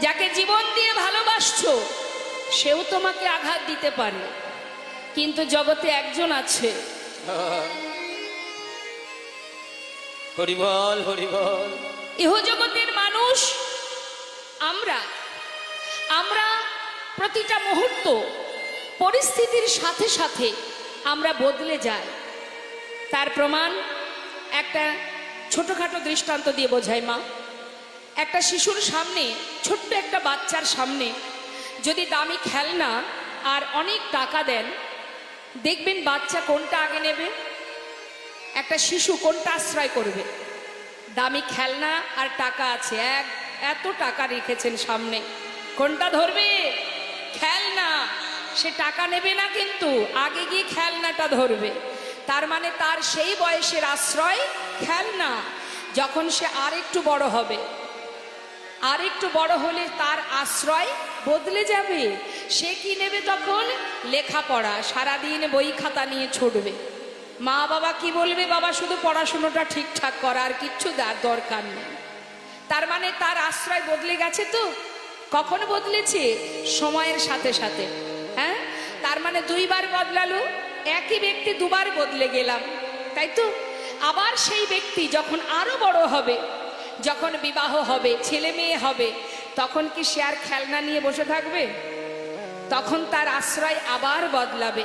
যাকে জীবন দিয়ে ভালোবাসছো সেও তোমাকে আঘাত দিতে পারে, কিন্তু জগতে একজন আছে। হরি বল, হরি বল। ইহ জগতের মানুষ আমরা আমরা প্রতিটা মুহূর্ত পরিস্থিতির সাথে সাথে আমরা বদলে যাই। তার প্রমাণ একটা ছোটখাটো দৃষ্টান্ত দিয়ে বোঝাই মা। একটা শিশুর সামনে, ছোট্ট একটা বাচ্চার সামনে যদি দামি খেলনা আর অনেক টাকা দেন, দেখবেন বাচ্চা কোনটা আগে নেবে? একটা শিশু কোনটা আশ্রয় করবে? দামি খেলনা আর টাকা আছে, এত টাকা রেখেছেন সামনে, কোনটা ধরবে? খেলনা। সে টাকা নেবে না, কিন্তু আগে গিয়ে খেলনাটা ধরবে। তার মানে তার সেই বয়সের আশ্রয় খেলনা। যখন সে আর একটু বড় হবে, আর একটু বড় হলে তার আশ্রয় বদলে যাবে। সে কি নেবে তখন? লেখাপড়া। সারাদিন বই খাতা নিয়ে ছুটবে। মা বাবা কি বলবে? বাবা শুধু পড়াশুনোটা ঠিকঠাক করা, আর কিচ্ছু দরকার নেই। তার মানে তার আশ্রয় বদলে গেছে। তো কখন বদলেছে? সময়ের সাথে সাথে। হ্যাঁ, তার মানে দুইবার বদলালো। একই ব্যক্তি দুবার বদলে গেলাম, তাই তো? আবার সেই ব্যক্তি যখন আরো বড় হবে, যখন বিবাহ হবে, ছেলে মেয়ে হবে, তখন কি সে আর খেলনা নিয়ে বসে থাকবে? তখন তার আশ্রয় আবার বদলাবে।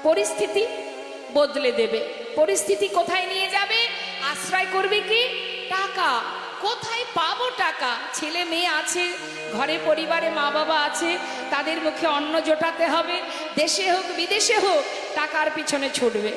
পরিস্থিতি বদলে দেবে। পরিস্থিতি কোথায় নিয়ে যাবে? আশ্রয় করবে কি? টাকা। কোথায় পাবো টাকা? ছেলে মেয়ে আছে, ঘরে পরিবারে মা বাবা আছে, তাদের মুখে অন্ন জোটাতে হবে। দেশে হোক বিদেশে হোক, টাকার পিছনে ছুটবে।